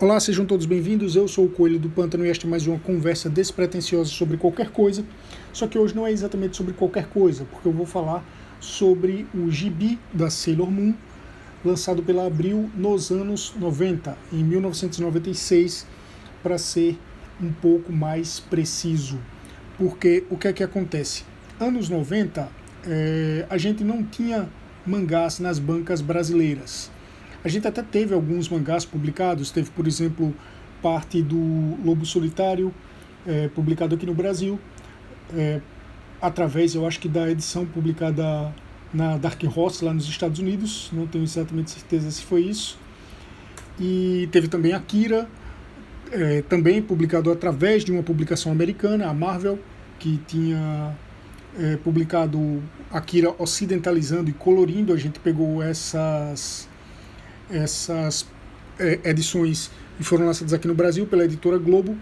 Olá, sejam todos bem-vindos, eu sou o Coelho do Pântano e esta é mais uma conversa despretensiosa sobre qualquer coisa, só que hoje não é exatamente sobre qualquer coisa, porque eu vou falar sobre o gibi da Sailor Moon, lançado pela Abril nos anos 90, em 1996, para ser um pouco mais preciso. Porque o que é que acontece? Anos 90, a gente não tinha mangás nas bancas brasileiras. A gente até teve alguns mangás publicados, teve, por exemplo, parte do Lobo Solitário, publicado aqui no Brasil, através, eu acho que da edição publicada na Dark Horse, lá nos Estados Unidos, não tenho exatamente certeza se foi isso. E teve também Akira, também publicado através de uma publicação americana, a Marvel, que tinha publicado Akira ocidentalizando e colorindo. A gente pegou essas edições e foram lançadas aqui no Brasil pela editora Globo,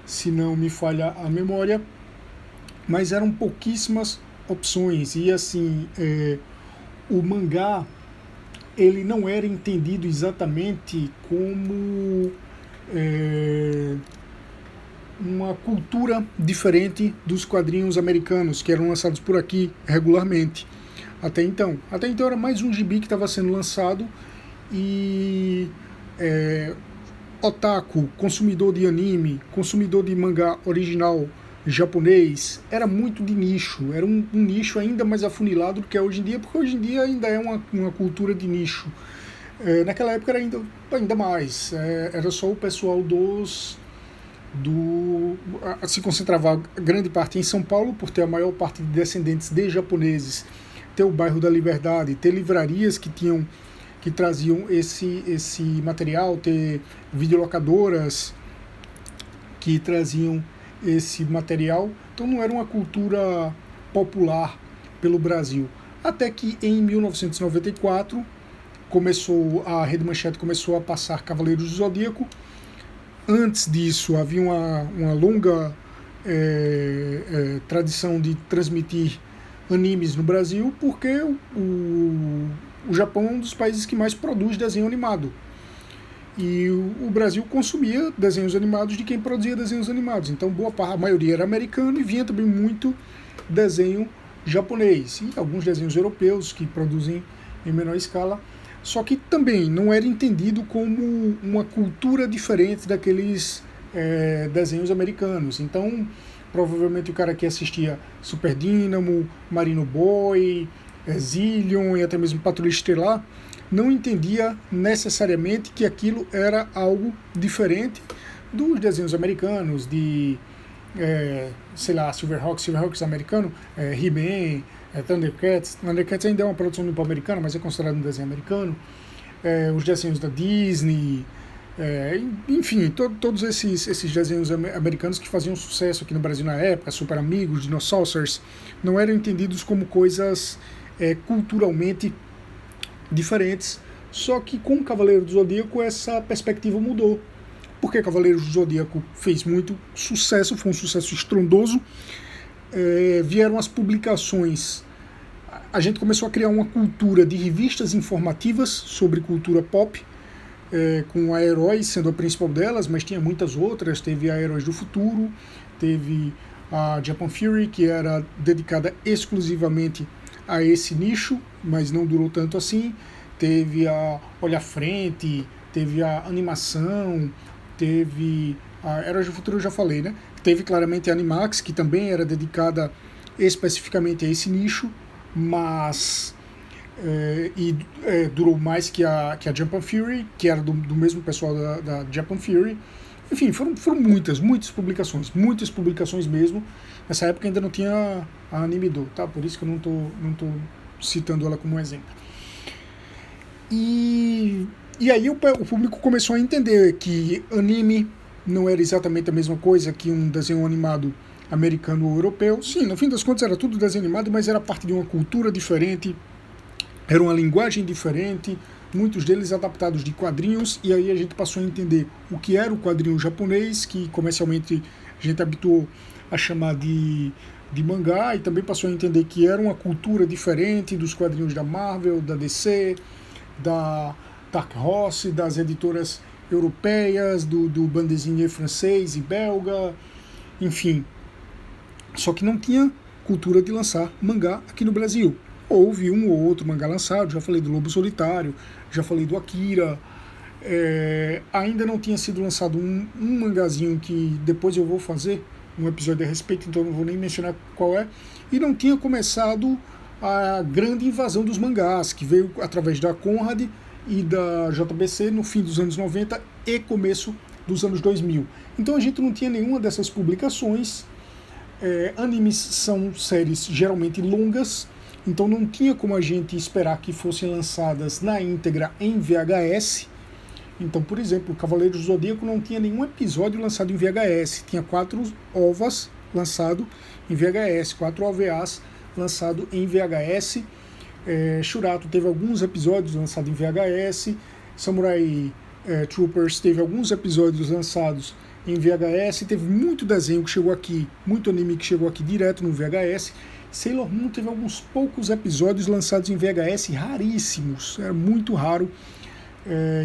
se não me falha a memória, mas eram pouquíssimas opções e assim, o mangá ele não era entendido exatamente como uma cultura diferente dos quadrinhos americanos que eram lançados por aqui regularmente. Até então era mais um gibi que estava sendo lançado e otaku, consumidor de anime, consumidor de mangá original japonês, era muito de nicho, era um nicho ainda mais afunilado do que é hoje em dia, porque hoje em dia ainda é uma cultura de nicho. Naquela época era ainda mais, era só o pessoal se concentrava grande parte em São Paulo, por ter a maior parte de descendentes de japoneses, ter o bairro da Liberdade, ter livrarias que traziam esse material, ter videolocadoras que traziam esse material. Então não era uma cultura popular pelo Brasil. Até que em 1994 a Rede Manchete começou a passar Cavaleiros do Zodíaco. Antes disso havia uma longa tradição de transmitir animes no Brasil, porque o Japão é um dos países que mais produz desenho animado. E o Brasil consumia desenhos animados de quem produzia desenhos animados. Então a maioria era americano e vinha também muito desenho japonês. E alguns desenhos europeus que produzem em menor escala. Só que também não era entendido como uma cultura diferente daqueles desenhos americanos. Então provavelmente o cara que assistia Super Dynamo, Marino Boy, Zillion e até mesmo Patrulha Estelar não entendia necessariamente que aquilo era algo diferente dos desenhos americanos, de Silverhawks americano, He-Man, Thundercats. Thundercats ainda é uma produção nipo-americana, mas é considerado um desenho americano. Os desenhos da Disney, enfim, todos esses desenhos americanos que faziam sucesso aqui no Brasil na época, Super Amigos, Dinosaurs, não eram entendidos como coisas culturalmente diferentes. Só que com o Cavaleiro do Zodíaco essa perspectiva mudou, porque Cavaleiros do Zodíaco fez muito sucesso, foi um sucesso estrondoso. Vieram as publicações, a gente começou a criar uma cultura de revistas informativas sobre cultura pop, com a Herói sendo a principal delas, mas tinha muitas outras. Teve a Heróis do Futuro, teve a Japan Fury, que era dedicada exclusivamente a esse nicho, mas não durou tanto assim. Teve a Olha à Frente, teve a Animação, teve a Heróis do Futuro, eu já falei, né? Teve claramente a Animax, que também era dedicada especificamente a esse nicho, mas durou mais que a Japan Fury, que era do mesmo pessoal da Japan Fury. Enfim, foram muitas publicações mesmo. Nessa época ainda não tinha a Anime-Do, tá? Por isso que eu não tô citando ela como um exemplo. E aí o público começou a entender que anime não era exatamente a mesma coisa que um desenho animado americano ou europeu. Sim, no fim das contas era tudo desenho animado, mas era parte de uma cultura diferente, era uma linguagem diferente, muitos deles adaptados de quadrinhos, e aí a gente passou a entender o que era o quadrinho japonês, que comercialmente a gente habituou a chamar de mangá, e também passou a entender que era uma cultura diferente dos quadrinhos da Marvel, da DC, da Dark Horse, das editoras europeias, do bande dessinée francês e belga, enfim. Só que não tinha cultura de lançar mangá aqui no Brasil. Houve um ou outro mangá lançado, já falei do Lobo Solitário, já falei do Akira. Ainda não tinha sido lançado um mangazinho que depois eu vou fazer um episódio a respeito, então não vou nem mencionar qual é. E não tinha começado a grande invasão dos mangás, que veio através da Conrad e da JBC no fim dos anos 90 e começo dos anos 2000. Então a gente não tinha nenhuma dessas publicações. Animes são séries geralmente longas, então não tinha como a gente esperar que fossem lançadas na íntegra em VHS. Então, por exemplo, Cavaleiros do Zodíaco não tinha nenhum episódio lançado em VHS, tinha 4 OVAs lançado em VHS, 4 OVAs lançado em VHS. Shurato teve alguns episódios lançados em VHS, Samurai Troopers teve alguns episódios lançados em VHS, teve muito desenho que chegou aqui, muito anime que chegou aqui direto no VHS. Sailor Moon teve alguns poucos episódios lançados em VHS, raríssimos, é muito raro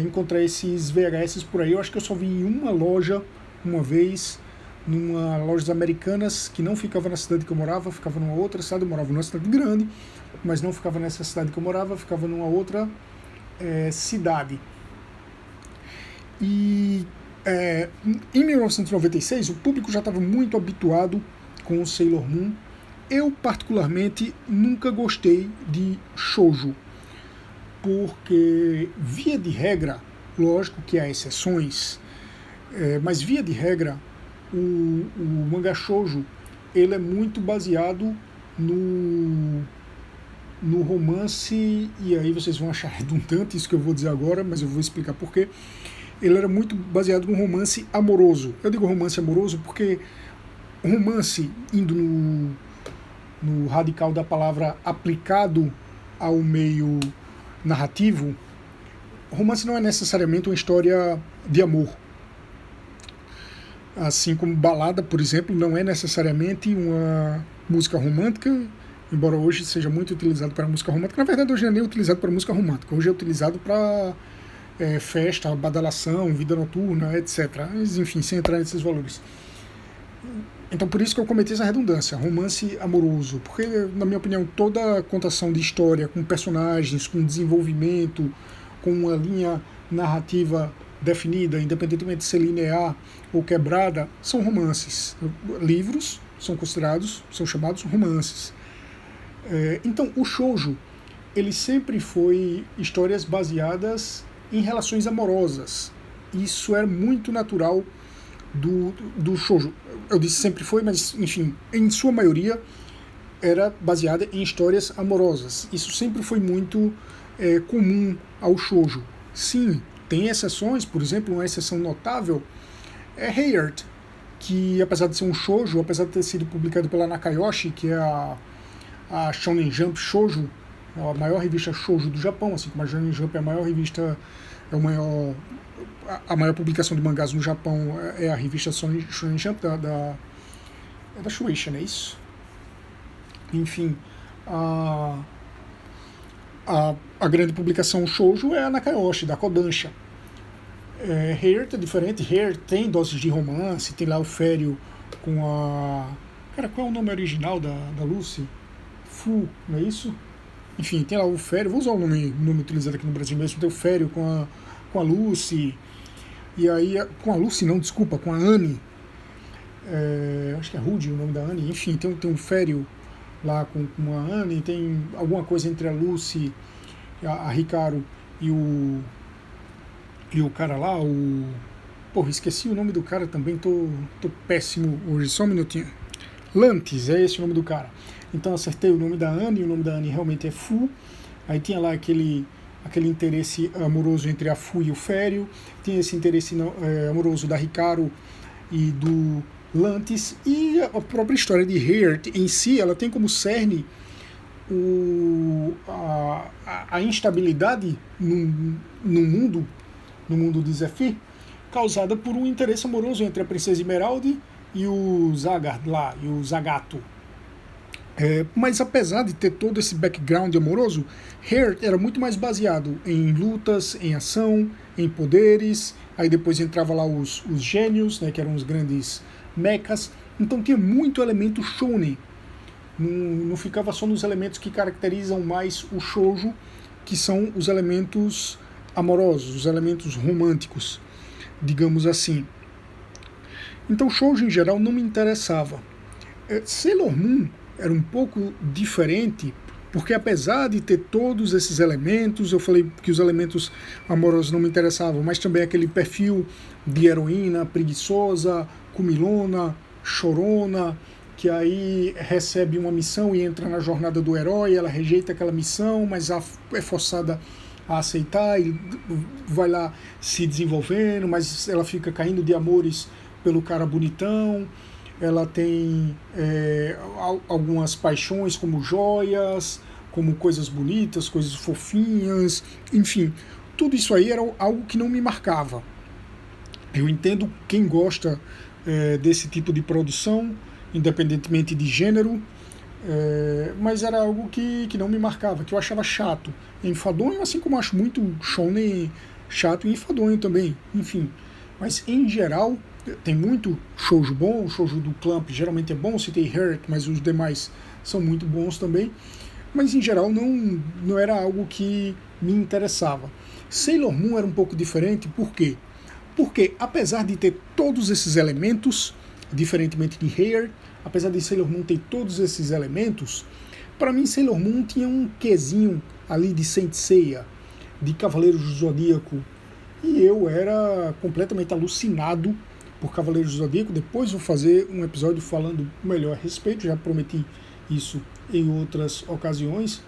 encontrar esses VHS por aí. Eu acho que eu só vi em uma loja uma vez, numa loja americanas que não ficava na cidade que eu morava, ficava numa outra cidade. Eu morava numa cidade grande, mas não ficava nessa cidade que eu morava, ficava numa outra cidade. E em 1996 o público já estava muito habituado com o Sailor Moon. Eu particularmente nunca gostei de shoujo, porque via de regra, lógico que há exceções, mas via de regra o mangá shoujo ele é muito baseado no romance, e aí vocês vão achar redundante isso que eu vou dizer agora, mas eu vou explicar por quê. Ele era muito baseado no romance amoroso. Eu digo romance amoroso porque romance, indo no radical da palavra aplicado ao meio narrativo, romance não é necessariamente uma história de amor. Assim como balada, por exemplo, não é necessariamente uma música romântica, embora hoje seja muito utilizado para música romântica. Na verdade, hoje não é nem utilizado para música romântica, hoje é utilizado para festa, badalação, vida noturna, etc. Mas, enfim, sem entrar nesses valores. Então, por isso que eu cometi essa redundância, romance amoroso, porque, na minha opinião, toda contação de história com personagens, com desenvolvimento, com uma linha narrativa definida, independentemente de ser linear ou quebrada, são romances. Livros são chamados romances. Então, o shoujo, ele sempre foi histórias baseadas em relações amorosas. Isso é muito natural do shoujo. Eu disse sempre foi, mas enfim, em sua maioria era baseada em histórias amorosas. Isso sempre foi muito comum ao shoujo. Sim, tem exceções, por exemplo, uma exceção notável é Heart, que apesar de ser um shoujo, apesar de ter sido publicado pela Nakayoshi, que é a Shonen Jump Shoujo, a maior revista shoujo do Japão, assim como a Shonen Jump é a maior revista, a maior publicação de mangás no Japão é a revista Shonen Jump é da Shueisha, não é isso? Enfim, a grande publicação shoujo é a Nakayoshi, da Kodansha. Heart é diferente. Heart tem doses de romance, tem lá o Fério com a... Cara, qual é o nome original da Lucy? Fu, não é isso? Enfim, tem lá o Fério, vou usar o nome utilizado aqui no Brasil mesmo, tem o Fério com a Lucy, e aí, com a Lucy não, desculpa, com a Anne, acho que é Rudy o nome da Anne, enfim, tem um Fério lá com a Anne, tem alguma coisa entre a Lucy, a Hikaru e o cara lá, porra, esqueci o nome do cara também, tô péssimo hoje, só um minutinho. Lantis, é esse o nome do cara. Então acertei o nome da Anne, e o nome da Anne realmente é Fu. Aí tinha lá aquele interesse amoroso entre a Fu e o Fério, tinha esse interesse amoroso da Hikaru e do Lantis, e a própria história de Heart em si, ela tem como cerne a instabilidade no mundo de Zephyr, causada por um interesse amoroso entre a Princesa Emerald e o Zagard lá, e o Zagato. Mas apesar de ter todo esse background amoroso, Heart era muito mais baseado em lutas, em ação, em poderes, aí depois entrava lá os gênios, né, que eram os grandes mechas, então tinha muito elemento shonen, não ficava só nos elementos que caracterizam mais o shoujo, que são os elementos amorosos, os elementos românticos, digamos assim. Então shoujo em geral não me interessava. Sailor Moon era um pouco diferente, porque apesar de ter todos esses elementos, eu falei que os elementos amorosos não me interessavam, mas também aquele perfil de heroína preguiçosa, comilona, chorona, que aí recebe uma missão e entra na jornada do herói, ela rejeita aquela missão, mas é forçada a aceitar e vai lá se desenvolvendo, mas ela fica caindo de amores pelo cara bonitão. Ela tem algumas paixões como joias, como coisas bonitas, coisas fofinhas, enfim, tudo isso aí era algo que não me marcava. Eu entendo quem gosta desse tipo de produção, independentemente de gênero, mas era algo que não me marcava, que eu achava chato, enfadonho, assim como eu acho muito shonen chato e enfadonho também, enfim. Mas em geral tem muito shoujo bom, o shoujo do Clamp geralmente é bom, citei Heart, mas os demais são muito bons também, mas em geral não era algo que me interessava. Sailor Moon era um pouco diferente, por quê? Porque apesar de ter todos esses elementos, diferentemente de Heart, apesar de Sailor Moon ter todos esses elementos, para mim Sailor Moon tinha um quesinho ali de Saint Seiya, de Cavaleiros do Zodíaco, e eu era completamente alucinado por Cavaleiros do Zodíaco. Depois vou fazer um episódio falando melhor a respeito, já prometi isso em outras ocasiões.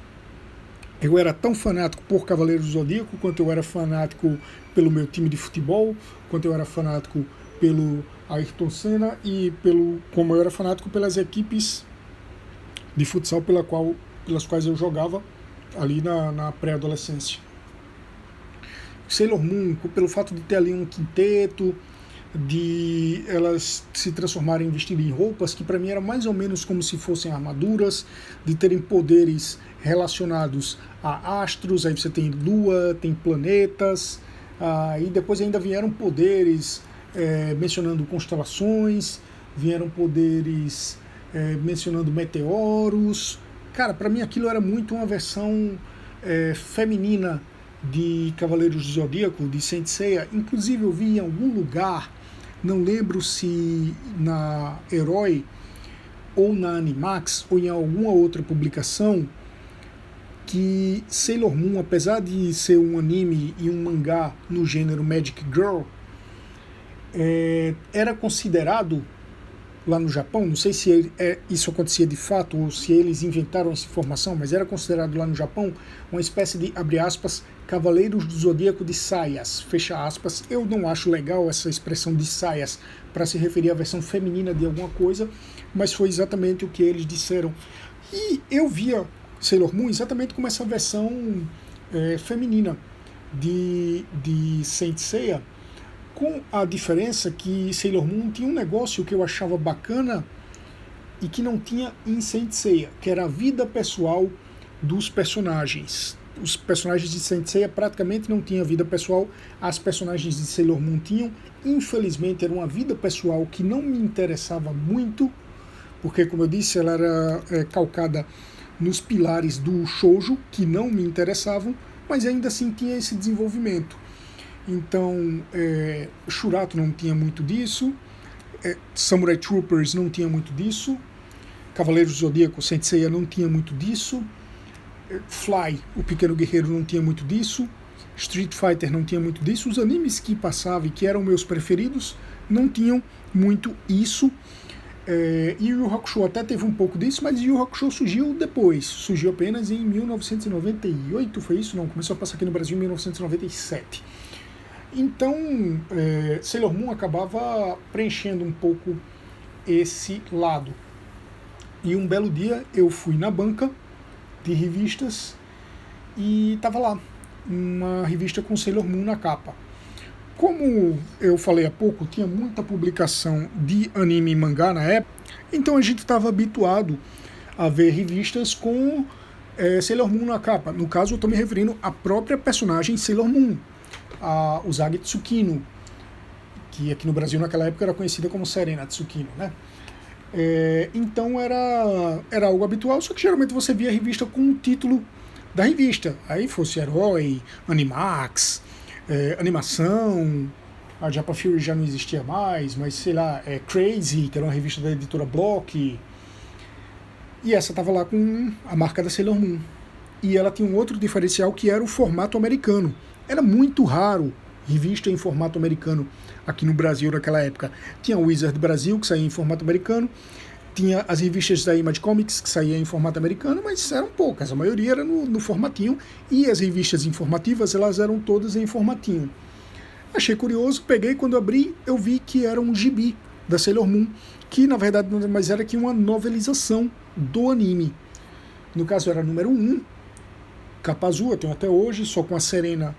Eu era tão fanático por Cavaleiros do Zodíaco quanto eu era fanático pelo meu time de futebol, quanto eu era fanático pelo Ayrton Senna e como eu era fanático pelas equipes de futsal pelas quais eu jogava ali na pré-adolescência. Sailor Moon, pelo fato de ter ali um quinteto, de elas se transformarem vestidas em roupas que para mim era mais ou menos como se fossem armaduras, de terem poderes relacionados a astros, aí você tem lua, tem planetas, e depois ainda vieram poderes mencionando constelações, vieram poderes mencionando meteoros. Cara, para mim aquilo era muito uma versão feminina de Cavaleiros do Zodíaco, de Saint Seiya. Inclusive eu vi em algum lugar, não lembro se na Herói ou na Animax ou em alguma outra publicação, que Sailor Moon, apesar de ser um anime e um mangá no gênero Magic Girl, era considerado lá no Japão, não sei se isso acontecia de fato ou se eles inventaram essa informação, mas era considerado lá no Japão uma espécie de, abre aspas, Cavaleiros do Zodíaco de saias, fecha aspas. Eu não acho legal essa expressão de saias para se referir à versão feminina de alguma coisa, mas foi exatamente o que eles disseram. E eu via Sailor Moon exatamente como essa versão feminina de Saint Seiya, com a diferença que Sailor Moon tinha um negócio que eu achava bacana e que não tinha em Saint Seiya, que era a vida pessoal dos personagens. Os personagens de Saint Seiya praticamente não tinham vida pessoal, as personagens de Sailor Moon tinham. Infelizmente era uma vida pessoal que não me interessava muito, porque, como eu disse, ela era calcada nos pilares do shoujo, que não me interessavam, mas ainda assim tinha esse desenvolvimento. Então, Shurato não tinha muito disso, Samurai Troopers não tinha muito disso, Cavaleiros do Zodíaco, Saint Seiya não tinha muito disso, Fly, o Pequeno Guerreiro, não tinha muito disso, Street Fighter não tinha muito disso, os animes que passavam e que eram meus preferidos não tinham muito isso. Yu Yu Hakusho até teve um pouco disso, mas Yu Yu Hakusho surgiu depois, surgiu apenas em 1998, foi isso? Não, começou a passar aqui no Brasil em 1997. Então, Sailor Moon acabava preenchendo um pouco esse lado. E um belo dia eu fui na banca de revistas e estava lá uma revista com Sailor Moon na capa. Como eu falei há pouco, tinha muita publicação de anime e mangá na época, então a gente estava habituado a ver revistas com Sailor Moon na capa. No caso, eu estou me referindo à própria personagem Sailor Moon. a Usagi Tsukino, que aqui no Brasil naquela época era conhecida como Serena Tsukino, né? Então era algo habitual, só que geralmente você via a revista com o título da revista. Aí fosse Herói, Animax, Animação, a Japa Fury já não existia mais, mas sei lá, Crazy, que era uma revista da editora Block. E essa estava lá com a marca da Sailor Moon. E ela tinha um outro diferencial que era o formato americano. Era muito raro revista em formato americano aqui no Brasil naquela época. Tinha o Wizard Brasil, que saía em formato americano, tinha as revistas da Image Comics, que saía em formato americano, mas eram poucas, a maioria era no formatinho, e as revistas informativas, elas eram todas em formatinho. Achei curioso, peguei, quando abri, eu vi que era um gibi da Sailor Moon, que na verdade nada mais era que uma novelização do anime. No caso era número 1, capa azul, eu tenho até hoje, só com a Serena,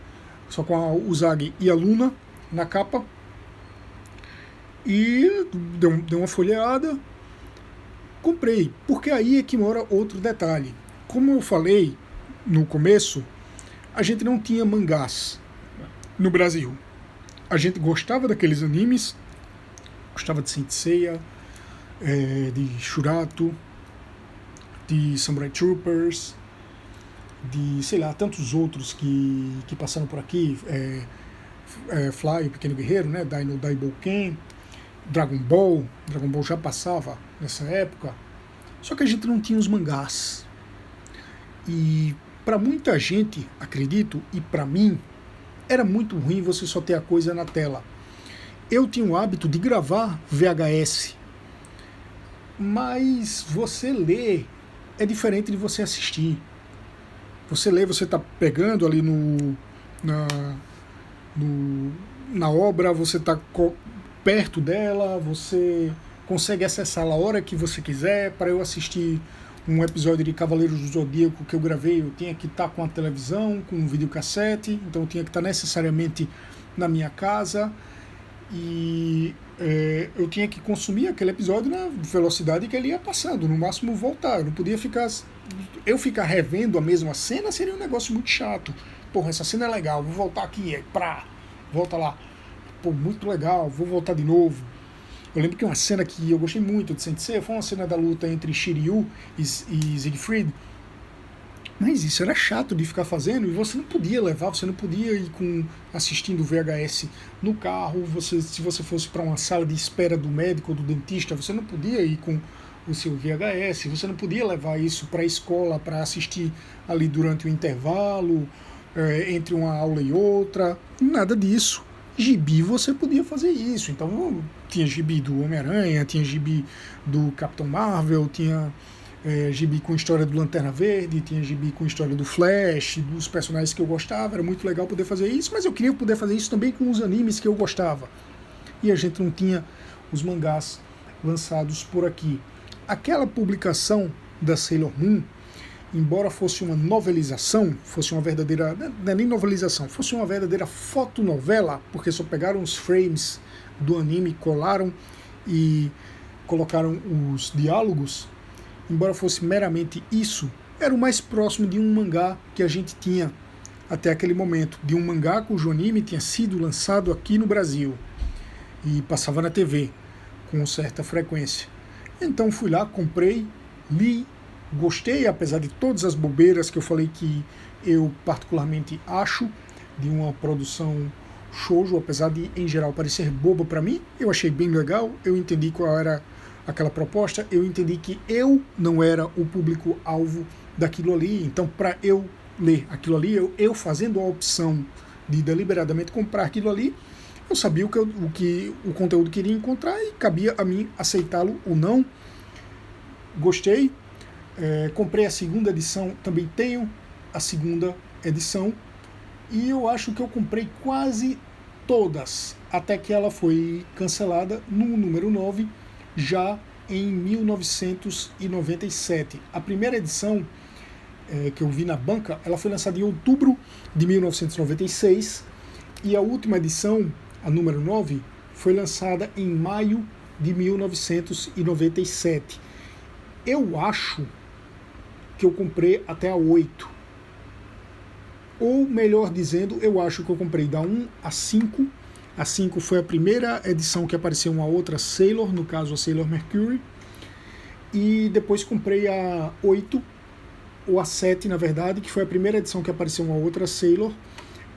só com a Usagi e a Luna na capa. E deu uma folheada, comprei, porque aí é que mora outro detalhe. Como eu falei no começo, a gente não tinha mangás no Brasil. A gente gostava daqueles animes, gostava de Saint Seiya, de Shurato, de Samurai Troopers, de, sei lá, tantos outros que passaram por aqui, Fly, o Pequeno Guerreiro, né, Dino Daiboken, Dragon Ball já passava nessa época, só que a gente não tinha os mangás. E para muita gente, acredito, e para mim, era muito ruim você só ter a coisa na tela. Eu tinha o hábito de gravar VHS, mas você ler é diferente de você assistir. Você lê, você está pegando ali na obra, você está perto dela, você consegue acessá-la a hora que você quiser. Para eu assistir um episódio de Cavaleiros do Zodíaco que eu gravei, eu tinha que estar com a televisão, com um videocassete, então eu tinha que estar necessariamente na minha casa, e eu tinha que consumir aquele episódio na velocidade que ele ia passando, no máximo voltar. Eu não podia ficar revendo a mesma cena, seria um negócio muito chato. Porra, essa cena é legal, vou voltar aqui, volta lá. Pô, muito legal, vou voltar de novo. Eu lembro que uma cena que eu gostei muito de Saint Seiya foi uma cena da luta entre Shiryu e Siegfried. Mas isso era chato de ficar fazendo, e você não podia levar, você não podia ir assistindo VHS no carro. Se você fosse para uma sala de espera do médico ou do dentista, você não podia ir com o seu VHS, você não podia levar isso para a escola para assistir ali durante o intervalo, entre uma aula e outra, nada disso. Gibi você podia fazer isso, então tinha gibi do Homem-Aranha, tinha gibi do Capitão Marvel, tinha gibi com história do Lanterna Verde, tinha gibi com história do Flash, dos personagens que eu gostava. Era muito legal poder fazer isso, mas eu queria poder fazer isso também com os animes que eu gostava, e a gente não tinha os mangás lançados por aqui. Aquela publicação da Sailor Moon, embora fosse uma novelização, fosse uma verdadeira, não é nem novelização, fosse uma verdadeira fotonovela, porque só pegaram os frames do anime, colaram e colocaram os diálogos, embora fosse meramente isso, era o mais próximo de um mangá que a gente tinha até aquele momento, de um mangá cujo anime tinha sido lançado aqui no Brasil e passava na TV com certa frequência. Então fui lá, comprei, li, gostei, apesar de todas as bobeiras que eu falei que eu particularmente acho de uma produção shoujo, apesar de em geral parecer boba para mim, eu achei bem legal, eu entendi qual era aquela proposta, eu entendi que eu não era o público-alvo daquilo ali, então para eu ler aquilo ali, eu fazendo a opção de deliberadamente comprar aquilo ali, eu sabia o conteúdo que iria encontrar e cabia a mim aceitá-lo ou não. Gostei, comprei a segunda edição, também tenho a segunda edição, e eu acho que eu comprei quase todas, até que ela foi cancelada no número 9, já em 1997. A primeira edição que eu vi na banca, ela foi lançada em outubro de 1996, e a última edição, a número 9, foi lançada em maio de 1997. Eu acho que eu comprei até a 8. ou melhor dizendo, eu acho que eu comprei da 1 a 5. A 5 foi a primeira edição que apareceu uma outra Sailor, no caso a Sailor Mercury, e depois comprei a 8, ou a 7 na verdade, que foi a primeira edição que apareceu uma outra Sailor,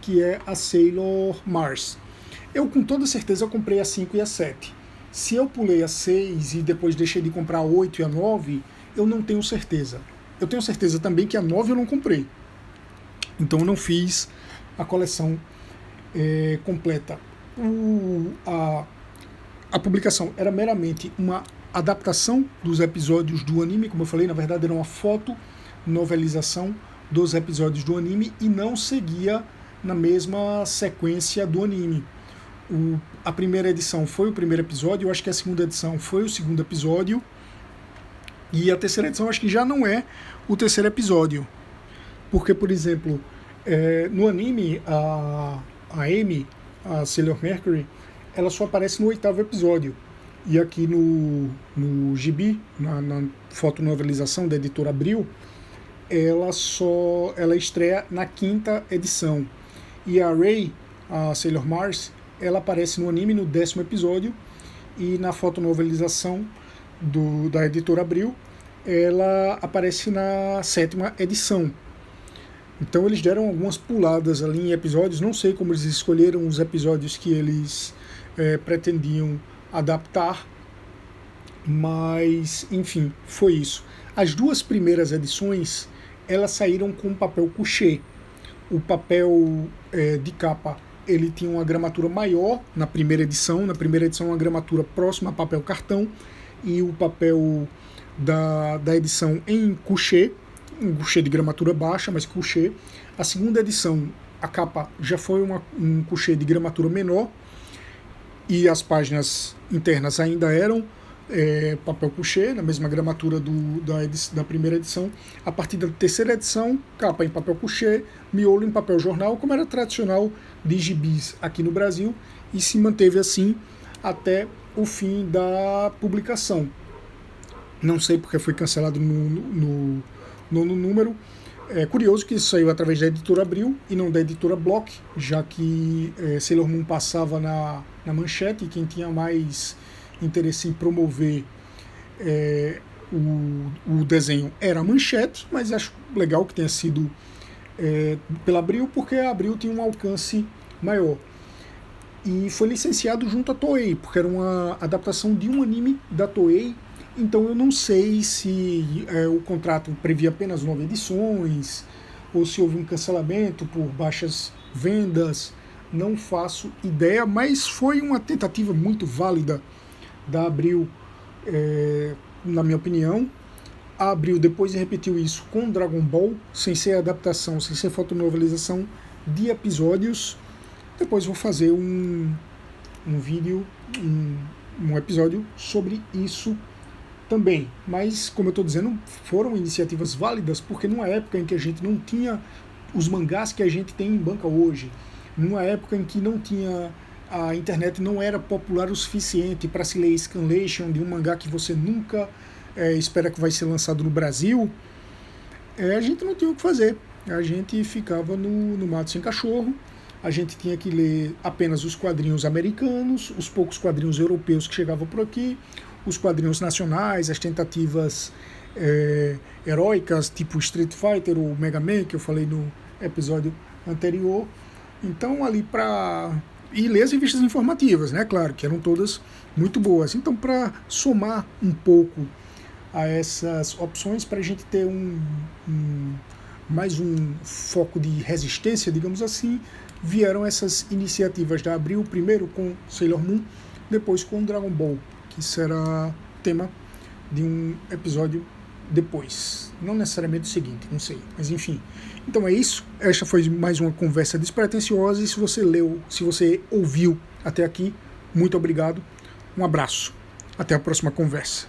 que é a Sailor Mars. Eu com toda certeza comprei a 5 e a 7. Se eu pulei a 6 e depois deixei de comprar a 8 e a 9, eu não tenho certeza. Eu tenho certeza também que a 9 eu não comprei. Então eu não fiz a coleção completa. A publicação era meramente uma adaptação dos episódios do anime, como eu falei, na verdade era uma foto-novelização dos episódios do anime e não seguia na mesma sequência do anime. A primeira edição foi o primeiro episódio, eu acho que a segunda edição foi o segundo episódio, e a terceira edição eu acho que já não é o terceiro episódio. Porque, por exemplo, no anime, a Amy, a Sailor Mercury, ela só aparece no 8º episódio. E aqui no gibi, na fotonovelização da editora Abril, ela estreia na 5ª edição. E a Ray, a Sailor Mars, ela aparece no anime no 10º episódio, e na fotonovelização da editora Abril, ela aparece na 7ª edição. Então eles deram algumas puladas ali em episódios, não sei como eles escolheram os episódios que eles pretendiam adaptar, mas enfim, foi isso. As duas primeiras edições, elas saíram com papel couché. O papel de capa, ele tinha uma gramatura maior na primeira edição uma gramatura próxima a papel cartão, e o papel da edição em couché, um couché de gramatura baixa, mas couché. A segunda edição, a capa já foi um couché de gramatura menor, e as páginas internas ainda eram papel couché, na mesma gramatura da primeira edição. A partir da terceira edição, capa em papel couché, miolo em papel jornal, como era tradicional de gibis aqui no Brasil, e se manteve assim até o fim da publicação. Não sei porque foi cancelado no nono número. É curioso que isso saiu através da editora Abril e não da editora Block, já que Sailor Moon passava na manchete, e quem tinha mais interesse em promover o desenho era a manchete, mas acho legal que tenha sido pela Abril, porque a Abril tinha um alcance maior. E foi licenciado junto à Toei, porque era uma adaptação de um anime da Toei. Então eu não sei se o contrato previa apenas 9 edições, ou se houve um cancelamento por baixas vendas, não faço ideia, mas foi uma tentativa muito válida da Abril, na minha opinião. A Abril depois repetiu isso com Dragon Ball, sem ser adaptação, sem ser fotonovelização de episódios. Depois vou fazer um vídeo, um episódio sobre isso também. Mas, como eu estou dizendo, foram iniciativas válidas, porque numa época em que a gente não tinha os mangás que a gente tem em banca hoje, numa época em que não tinha, a internet não era popular o suficiente para se ler scanlation de um mangá que você nunca espera que vai ser lançado no Brasil, a gente não tinha o que fazer. A gente ficava no mato sem cachorro, a gente tinha que ler apenas os quadrinhos americanos, os poucos quadrinhos europeus que chegavam por aqui, os quadrinhos nacionais, as tentativas heróicas, tipo Street Fighter ou Mega Man, que eu falei no episódio anterior. Então, ali e ler as revistas informativas, né? Claro, que eram todas muito boas. Então, para somar um pouco a essas opções, para a gente ter mais um foco de resistência, digamos assim, vieram essas iniciativas da Abril, primeiro com Sailor Moon, depois com Dragon Ball, que será tema de um episódio depois, não necessariamente o seguinte, não sei, mas enfim. Então é isso, esta foi mais uma conversa despretensiosa, e se você ouviu até aqui, muito obrigado, um abraço, até a próxima conversa.